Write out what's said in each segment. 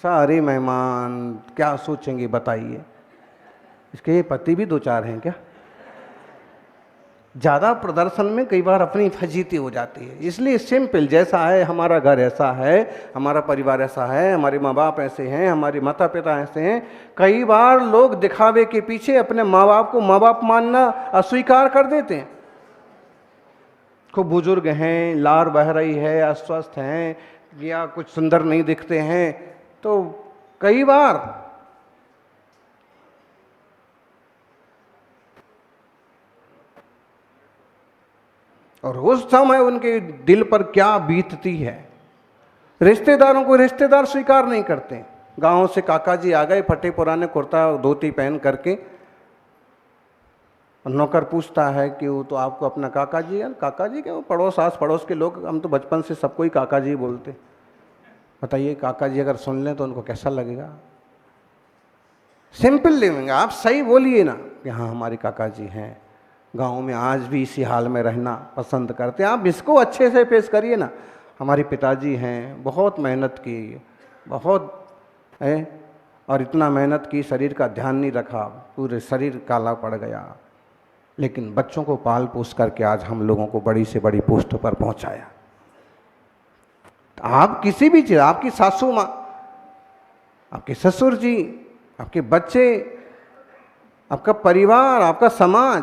सारे मेहमान क्या सोचेंगे बताइए। इसके पति भी दो चार हैं क्या? ज़्यादा प्रदर्शन में कई बार अपनी फजीती हो जाती है। इसलिए सिंपल, जैसा है हमारा घर ऐसा है, हमारा परिवार ऐसा है, हमारे माँ बाप ऐसे हैं, हमारे माता पिता ऐसे हैं। कई बार लोग दिखावे के पीछे अपने माँ बाप को माँ बाप मानना अस्वीकार कर देते हैं। खूब बुजुर्ग हैं, लार बह रही है, अस्वस्थ हैं या कुछ सुंदर नहीं दिखते हैं, तो कई बार और उस समय उनके दिल पर क्या बीतती है। रिश्तेदारों को रिश्तेदार स्वीकार नहीं करते। गांव से काका जी आ गए, फटे पुराने कुर्ता धोती पहन करके, नौकर पूछता है कि वो तो आपको अपना काका जी है। काका जी क्या, वो पड़ोस आस पड़ोस के लोग, हम तो बचपन से सबको ही काका जी बोलते। बताइए काका जी अगर सुन लें तो उनको कैसा लगेगा। सिंपल लिविंग, आप सही बोलिए ना कि हाँ हमारे काका जी हैं, गांव में आज भी इसी हाल में रहना पसंद करते हैं। आप इसको अच्छे से पेश करिए ना, हमारे पिताजी हैं, बहुत मेहनत की, बहुत है, और इतना मेहनत की, शरीर का ध्यान नहीं रखा, पूरे शरीर काला पड़ गया, लेकिन बच्चों को पाल पोस करके आज हम लोगों को बड़ी से बड़ी पोस्ट पर पहुंचाया। तो आप किसी भी चीज़, आपकी सासू माँ, आपके ससुर जी, आपके बच्चे, आपका परिवार, आपका समाज,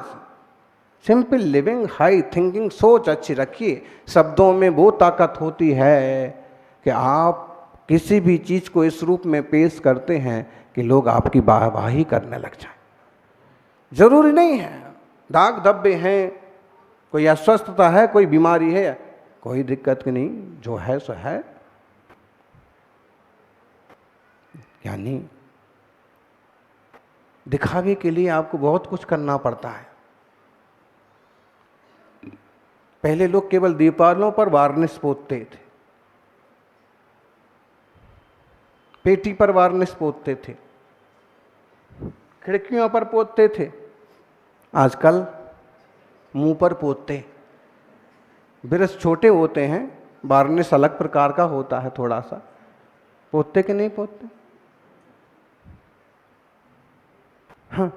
सिंपल लिविंग, हाई थिंकिंग, सोच अच्छी रखिए। शब्दों में वो ताकत होती है कि आप किसी भी चीज़ को इस रूप में पेश करते हैं कि लोग आपकी वाहवाही करने लग जाएं। जरूरी नहीं है दाग धब्बे हैं, कोई अस्वस्थता है, कोई बीमारी है, कोई दिक्कत नहीं, जो है सो है। यानी दिखावे के लिए आपको बहुत कुछ करना पड़ता है। पहले लोग केवल दीपालों पर वार्निश पोतते थे, पेटी पर वार्निश पोतते थे, खिड़कियों पर पोतते थे। आजकल मुंह पर पोतते। ब्रश छोटे होते हैं, वार्निश अलग प्रकार का होता है थोड़ा सा। पोतते कि नहीं पोतते? हाँ,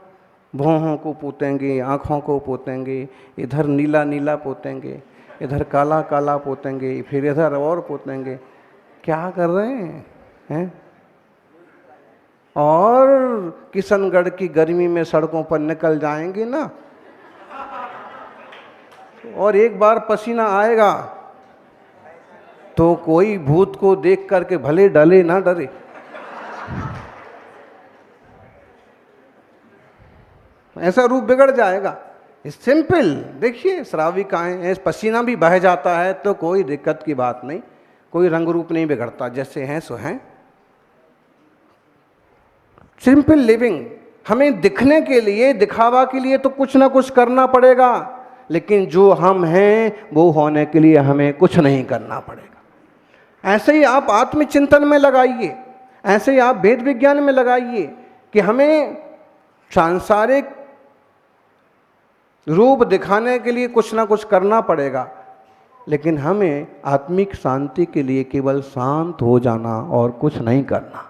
भौहों को पोतेंगे, आँखों को पोतेंगे, इधर नीला नीला पोतेंगे, इधर काला काला पोतेंगे, फिर इधर और पोतेंगे। क्या कर रहे हैं? और किशनगढ़ की गर्मी में सड़कों पर निकल जाएंगे ना, और एक बार पसीना आएगा तो कोई भूत को देख करके भले डरे ना डरे। ऐसा रूप बिगड़ जाएगा। सिंपल देखिए, श्राविकाएं हैं, पसीना भी बह जाता है तो कोई दिक्कत की बात नहीं, कोई रंग रूप नहीं बिगड़ता, जैसे हैं सो हैं। सिंपल लिविंग, हमें दिखने के लिए, दिखावा के लिए तो कुछ ना कुछ करना पड़ेगा, लेकिन जो हम हैं वो होने के लिए हमें कुछ नहीं करना पड़ेगा। ऐसे ही आप आत्मचिंतन में लगाइए, ऐसे ही आप वेद विज्ञान में लगाइए कि हमें सांसारिक रूप दिखाने के लिए कुछ ना कुछ करना पड़ेगा, लेकिन हमें आत्मिक शांति के लिए केवल शांत हो जाना और कुछ नहीं करना।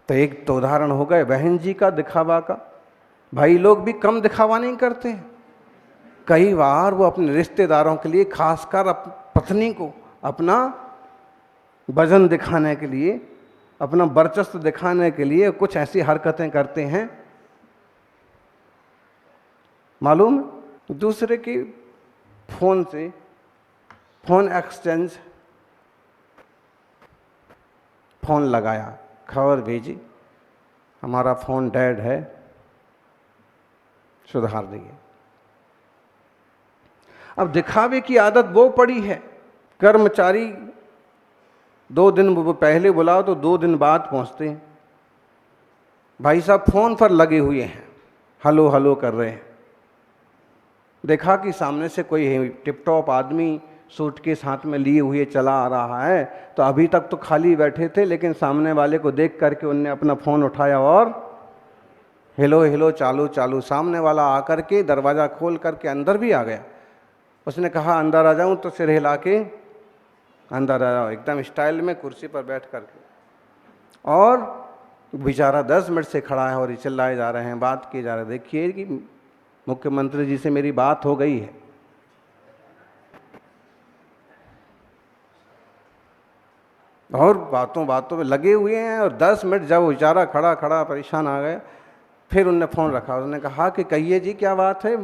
तो एक तो उदाहरण हो गए बहन जी का दिखावा का। भाई लोग भी कम दिखावा नहीं करते हैं। कई बार वो अपने रिश्तेदारों के लिए, खासकर पत्नी को, अपना वजन दिखाने के लिए, अपना वर्चस्व दिखाने के लिए कुछ ऐसी हरकतें करते हैं। मालूम, दूसरे की फोन से फोन एक्सचेंज, फोन लगाया, खबर भेजी, हमारा फोन डेड है, सुधार दिए। अब दिखावे की आदत वो पड़ी है। कर्मचारी 2 दिन पहले बुलाओ तो 2 दिन बाद पहुंचते हैं। भाई साहब फोन पर लगे हुए हैं, हलो हलो कर रहे हैं। देखा कि सामने से कोई टिप टॉप आदमी सूटकेस हाथ में लिए हुए चला आ रहा है, तो अभी तक तो खाली बैठे थे, लेकिन सामने वाले को देख करके उनने अपना फ़ोन उठाया और हेलो हेलो चालू चालू। सामने वाला आकर के दरवाज़ा खोल करके अंदर भी आ गया। उसने कहा अंदर आ जाऊं, तो सिर हिला के अंदर आ जाओ, एकदम स्टाइल में कुर्सी पर बैठ करके। और बेचारा 10 मिनट से खड़ा है और ये चिल्लाए जा रहे हैं, बात किए जा रहे हैं। देखिए कि मुख्यमंत्री जी से मेरी बात हो गई है, और बातों बातों में लगे हुए हैं। और 10 मिनट जब वो बेचारा खड़ा खड़ा परेशान आ गया, फिर उनने फ़ोन रखा। उसने कहा कि कहिए जी क्या बात है,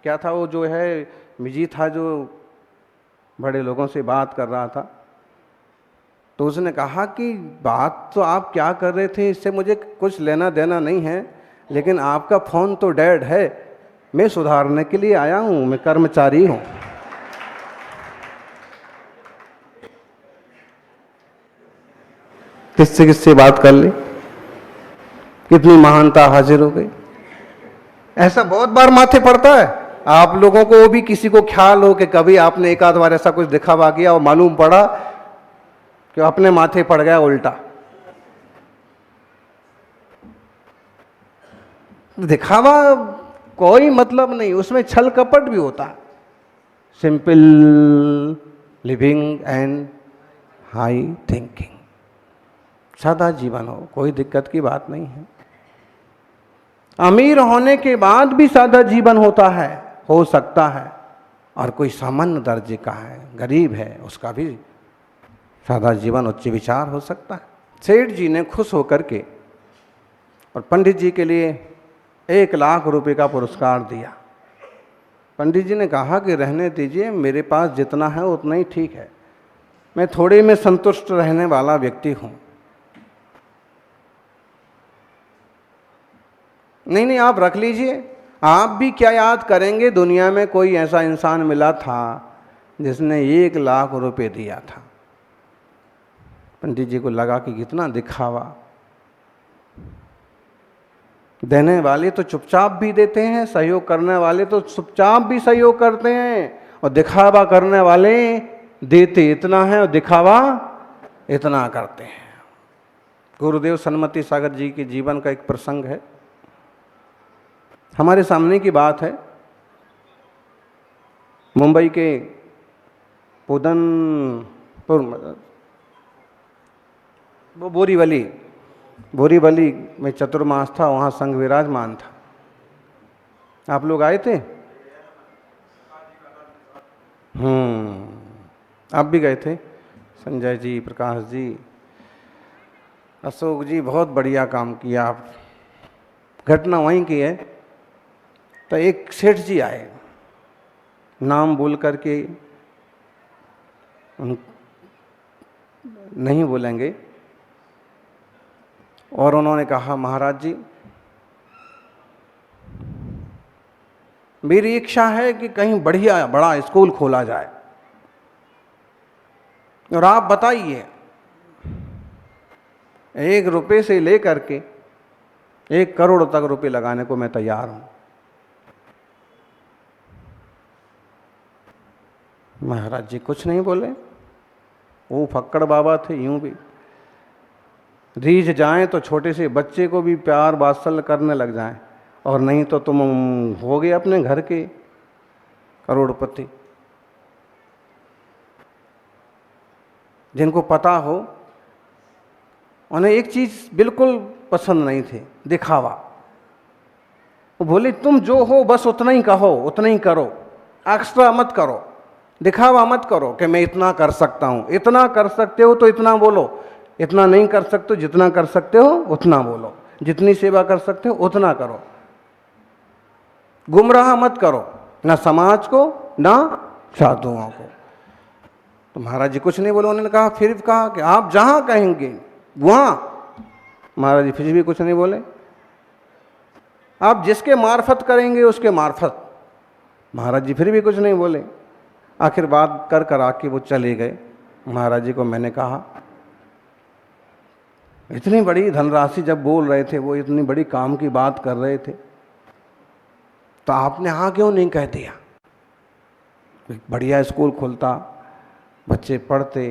क्या था वो जो है मिजी था जो बड़े लोगों से बात कर रहा था। तो उसने कहा कि बात तो आप क्या कर रहे थे इससे मुझे कुछ लेना देना नहीं है, लेकिन आपका फ़ोन तो डेड है, मैं सुधारने के लिए आया हूँ, मैं कर्मचारी हूँ। किससे किससे बात कर ली, कितनी महानता हाजिर हो गई। ऐसा बहुत बार माथे पड़ता है। आप लोगों को भी किसी को ख्याल हो कि कभी आपने एक आध बार ऐसा कुछ दिखावा किया और मालूम पड़ा कि अपने माथे पड़ गया उल्टा। दिखावा कोई मतलब नहीं, उसमें छल कपट भी होता है। Simple living and high thinking, सादा जीवन हो, कोई दिक्कत की बात नहीं है। अमीर होने के बाद भी सादा जीवन होता है, हो सकता है, और कोई सामान्य दर्जे का है, गरीब है, उसका भी सादा जीवन उच्च विचार हो सकता है। सेठ जी ने खुश होकर के और पंडित जी के लिए 1,00,000 रुपए का पुरस्कार दिया। पंडित जी ने कहा कि रहने दीजिए, मेरे पास जितना है उतना ही ठीक है, मैं थोड़े में संतुष्ट रहने वाला व्यक्ति हूँ। नहीं नहीं, आप रख लीजिए, आप भी क्या याद करेंगे, दुनिया में कोई ऐसा इंसान मिला था जिसने 1,00,000 रुपए दिया था। पंडित जी को लगा कि कितना दिखावा, देने वाले तो चुपचाप भी देते हैं, सहयोग करने वाले तो चुपचाप भी सहयोग करते हैं, और दिखावा करने वाले देते इतना है और दिखावा इतना करते हैं। गुरुदेव सन्मति सागर जी के जीवन का एक प्रसंग है, हमारे सामने की बात है। मुंबई के पुदनपुर, वो बोरीवली में चतुर्मास था, वहाँ संघ विराजमान था। आप लोग आए थे? आप भी गए थे? संजय जी, प्रकाश जी, अशोक जी, बहुत बढ़िया काम किया आप। घटना वहीं की है। तो एक सेठ जी आए, नाम बोल करके नहीं बोलेंगे, और उन्होंने कहा महाराज जी, मेरी इच्छा है कि कहीं बढ़िया बड़ा स्कूल खोला जाए, और आप बताइए 1 रुपए से लेकर के 1 करोड़ तक रुपए लगाने को मैं तैयार हूं। महाराज जी कुछ नहीं बोले, वो फक्कड़ बाबा थे, यूं भी रीझ जाएं तो छोटे से बच्चे को भी प्यार वात्सल्य करने लग जाएं, और नहीं तो तुम हो गए अपने घर के करोड़पति। जिनको पता हो, उन्हें एक चीज बिल्कुल पसंद नहीं थी, दिखावा। वो बोले तुम जो हो बस उतना ही कहो, उतना ही करो, एक्स्ट्रा मत करो, दिखावा मत करो कि मैं इतना कर सकता हूं। इतना कर सकते हो तो इतना बोलो, इतना नहीं कर सकते हो, जितना कर सकते हो उतना बोलो, जितनी सेवा कर सकते हो उतना करो, गुमराह मत करो, ना समाज को ना साधुओं को। तो महाराज जी कुछ नहीं बोले। उन्होंने कहा, फिर कहा कि आप जहां कहेंगे वहां। महाराज जी फिर भी कुछ नहीं बोले। आप जिसके मार्फत करेंगे उसके मार्फत। महाराज जी फिर भी कुछ नहीं बोले। आखिर बात कर कर आके वो चले गए। महाराज जी को मैंने कहा, इतनी बड़ी धनराशि जब बोल रहे थे, वो इतनी बड़ी काम की बात कर रहे थे, तो आपने हाँ क्यों नहीं कह दिया? बढ़िया स्कूल खुलता, बच्चे पढ़ते।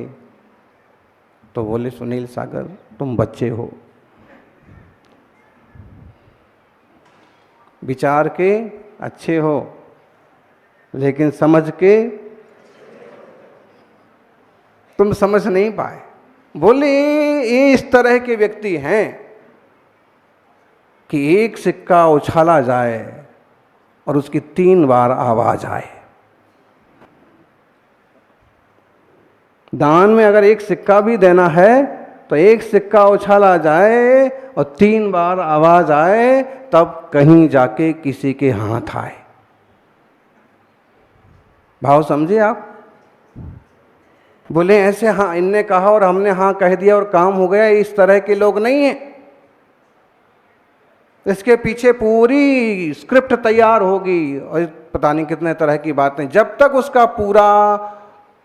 तो बोले, सुनील सागर तुम बच्चे हो, विचार के अच्छे हो, लेकिन समझ के तुम समझ नहीं पाए। बोले ये इस तरह के व्यक्ति हैं कि एक सिक्का उछाला जाए और उसकी 3 बार आवाज आए। दान में अगर एक सिक्का भी देना है तो एक सिक्का उछाला जाए और 3 बार आवाज आए, तब कहीं जाके किसी के हाथ आए। भाव समझे आप? बोले ऐसे हाँ इनने कहा और हमने हाँ कह दिया और काम हो गया, इस तरह के लोग नहीं हैं। इसके पीछे पूरी स्क्रिप्ट तैयार होगी और पता नहीं कितने तरह की बातें। जब तक उसका पूरा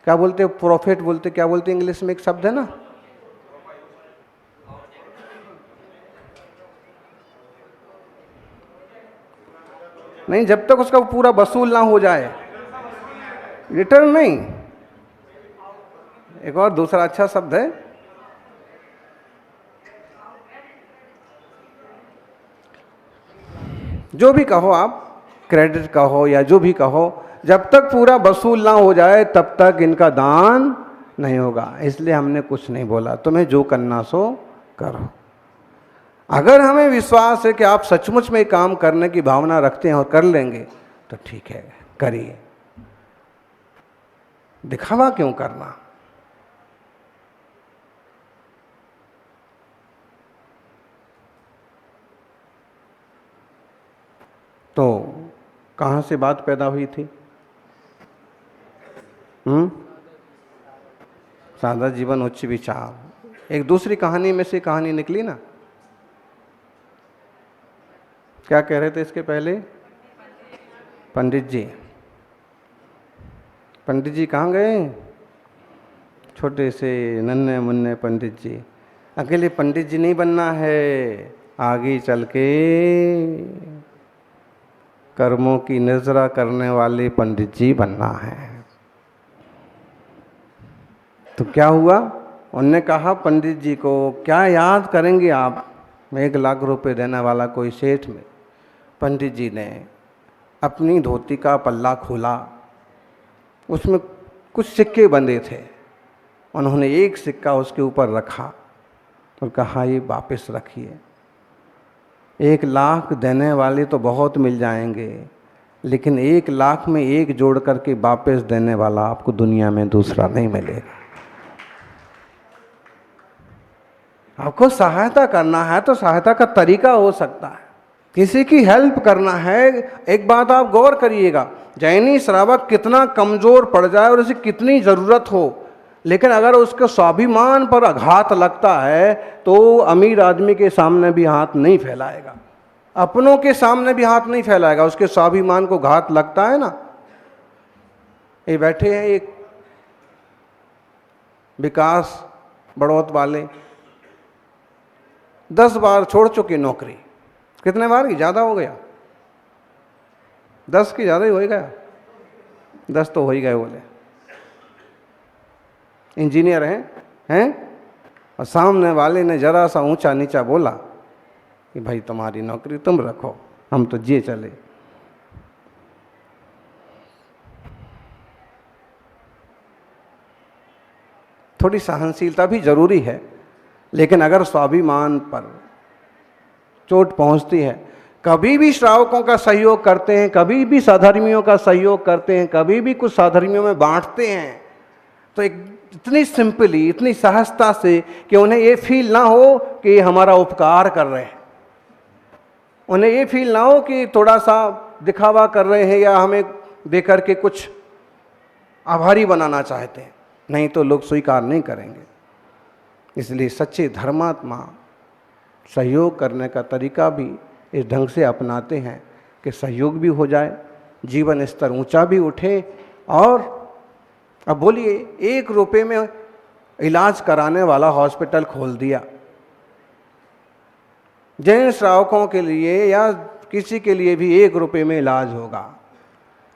क्या बोलते, प्रॉफिट बोलते, क्या बोलते इंग्लिश में एक शब्द है ना, नहीं, जब तक उसका पूरा वसूल ना हो जाए, रिटर्न नहीं, एक और दूसरा अच्छा शब्द है, जो भी कहो आप, क्रेडिट कहो या जो भी कहो, जब तक पूरा वसूल ना हो जाए तब तक इनका दान नहीं होगा। इसलिए हमने कुछ नहीं बोला, तुम्हें जो करना सो करो। अगर हमें विश्वास है कि आप सचमुच में काम करने की भावना रखते हैं और कर लेंगे तो ठीक है, करिए। दिखावा क्यों करना? तो कहाँ से बात पैदा हुई थी? सादा जीवन उच्च विचार। एक दूसरी कहानी में से कहानी निकली ना, क्या कह रहे थे इसके पहले? पंडित जी। पंडित जी कहाँ गए? छोटे से नन्हे मुन्ने पंडित जी। अकेले पंडित जी नहीं बनना है, आगे चल के कर्मों की निर्जरा करने वाले पंडित जी बनना है। तो क्या हुआ? उनने कहा पंडित जी को, क्या याद करेंगे आप 1 लाख रुपए देने वाला कोई सेठ में? पंडित जी ने अपनी धोती का पल्ला खोला, उसमें कुछ सिक्के बंधे थे। उन्होंने एक सिक्का उसके ऊपर रखा और कहा ये वापस रखिए। 1 लाख देने वाले तो बहुत मिल जाएंगे, लेकिन 1 लाख में एक जोड़ करके वापस देने वाला आपको दुनिया में दूसरा नहीं मिलेगा। आपको सहायता करना है तो सहायता का तरीका हो सकता है, किसी की हेल्प करना है। एक बात आप गौर करिएगा, जैनी श्रावक कितना कमजोर पड़ जाए और उसे कितनी जरूरत हो, लेकिन अगर उसके स्वाभिमान पर आघात लगता है तो अमीर आदमी के सामने भी हाथ नहीं फैलाएगा, अपनों के सामने भी हाथ नहीं फैलाएगा। उसके स्वाभिमान को घात लगता है ना। ये बैठे हैं एक विकास बढ़ोत वाले, 10 बार छोड़ चुके नौकरी। कितने बार की? ज़्यादा हो गया, 10 की ज़्यादा ही हो गया, 10 तो हो ही गए बोले। इंजीनियर हैं और सामने वाले ने जरा सा ऊंचा नीचा बोला कि भाई तुम्हारी नौकरी तुम रखो, हम तो जिए चले। थोड़ी सहनशीलता भी जरूरी है, लेकिन अगर स्वाभिमान पर चोट पहुंचती है, कभी भी श्रावकों का सहयोग करते हैं, कभी भी साधर्मियों का सहयोग करते हैं, कभी भी कुछ साधर्मियों में बांटते हैं, तो एक इतनी सिंपली, इतनी सहजता से कि उन्हें ये फील ना हो कि ये हमारा उपकार कर रहे हैं, उन्हें ये फील ना हो कि थोड़ा सा दिखावा कर रहे हैं या हमें देकर के कुछ आभारी बनाना चाहते हैं। नहीं तो लोग स्वीकार नहीं करेंगे। इसलिए सच्चे धर्मात्मा सहयोग करने का तरीका भी इस ढंग से अपनाते हैं कि सहयोग भी हो जाए, जीवन स्तर ऊंचा भी उठे। और अब बोलिए, 1 रुपये में इलाज कराने वाला हॉस्पिटल खोल दिया, जैन श्रावकों के लिए या किसी के लिए भी 1 रुपये में इलाज होगा।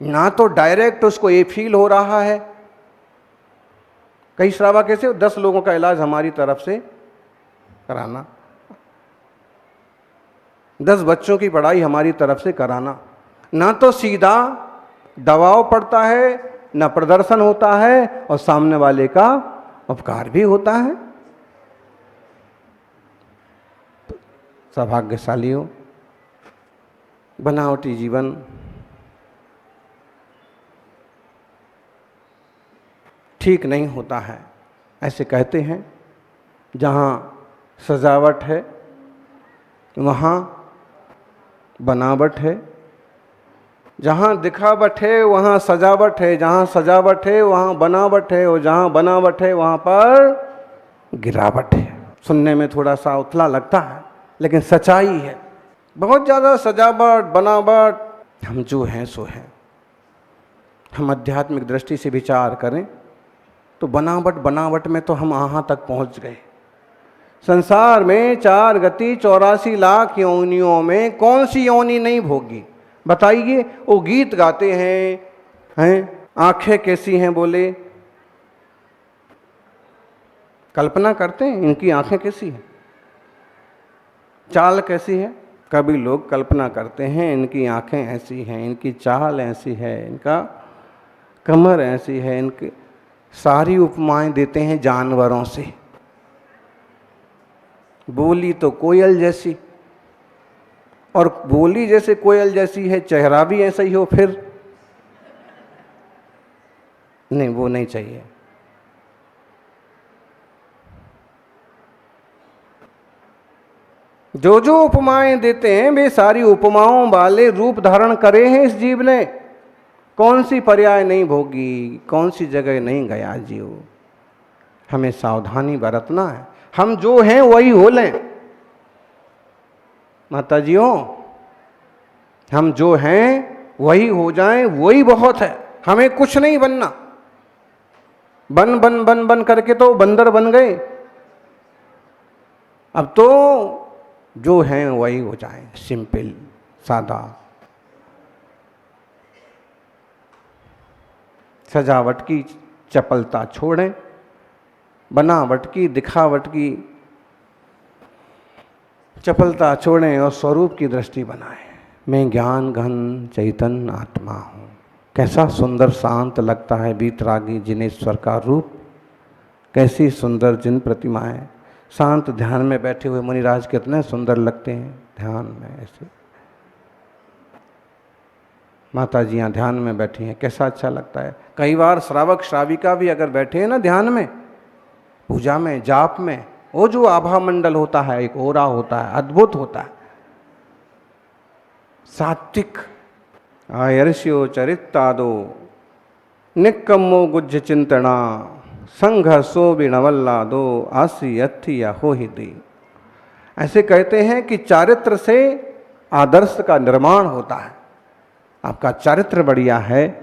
ना तो डायरेक्ट उसको ये फील हो रहा है, कई श्रावक ऐसे 10 लोगों का इलाज हमारी तरफ से कराना, 10 बच्चों की पढ़ाई हमारी तरफ से कराना, ना तो सीधा दबाव पड़ता है, न प्रदर्शन होता है और सामने वाले का उपकार भी होता है। सौभाग्यशाली हो। बनावटी जीवन ठीक नहीं होता है, ऐसे कहते हैं। जहाँ सजावट है वहाँ बनावट है, जहाँ दिखावट है वहाँ सजावट है, जहाँ सजावट है वहाँ बनावट है, और जहाँ बनावट है वहाँ पर गिरावट है। सुनने में थोड़ा सा उथला लगता है लेकिन सच्चाई है। बहुत ज़्यादा सजावट बनावट, हम जो हैं सो हैं। हम आध्यात्मिक दृष्टि से विचार करें तो बनावट में तो हम यहाँ तक पहुँच गए। संसार में 4 गति 84 लाख योनियों में कौन सी योनि नहीं भोगी बताइए। वो गीत गाते हैं आंखें कैसी हैं बोले, कल्पना करते हैं इनकी आंखें कैसी हैं, चाल कैसी है। कभी लोग कल्पना करते हैं इनकी आंखें ऐसी हैं, इनकी चाल ऐसी है, इनका कमर ऐसी है, इनकी सारी उपमाएं देते हैं जानवरों से। बोली तो कोयल जैसी, और बोली जैसे कोयल जैसी है, चेहरा भी ऐसा ही हो, फिर नहीं, वो नहीं चाहिए। जो जो उपमाएं देते हैं वे सारी उपमाओं वाले रूप धारण करे हैं इस जीव ने। कौन सी पर्याय नहीं भोगी, कौन सी जगह नहीं गया जीव। हमें सावधानी बरतना है। हम जो हैं वही हो लें माता जियों, हम जो हैं वही हो जाएं, वही बहुत है। हमें कुछ नहीं बनना। बन बन बन बन करके तो बंदर बन गए। अब तो जो हैं वही हो जाएं, सिंपल सादा। सजावट की चपलता छोड़ें, बनावट की दिखावट की चपलता छोड़ें और स्वरूप की दृष्टि बनाएं। मैं ज्ञान घन चैतन्य आत्मा हूँ। कैसा सुंदर शांत लगता है वीतरागी जिनेश्वर का रूप। कैसी सुंदर जिन प्रतिमाएं। शांत ध्यान में बैठे हुए मुनिराज कितने सुंदर लगते हैं ध्यान में। ऐसे माता जी यहाँ ध्यान में बैठी हैं, कैसा अच्छा लगता है। कई बार श्रावक श्राविका भी अगर बैठे हैं ना ध्यान में, पूजा में, जाप में, वो जो आभा मंडल होता है, एक ओरा होता है, अद्भुत होता है। सात्विक आयर्ष्यो चरितादो निक्कमो गुज्ज चिंतना संघर्षो बिणवल्लादो आसी अथि या हो ही दी। ऐसे कहते हैं कि चारित्र से आदर्श का निर्माण होता है। आपका चारित्र बढ़िया है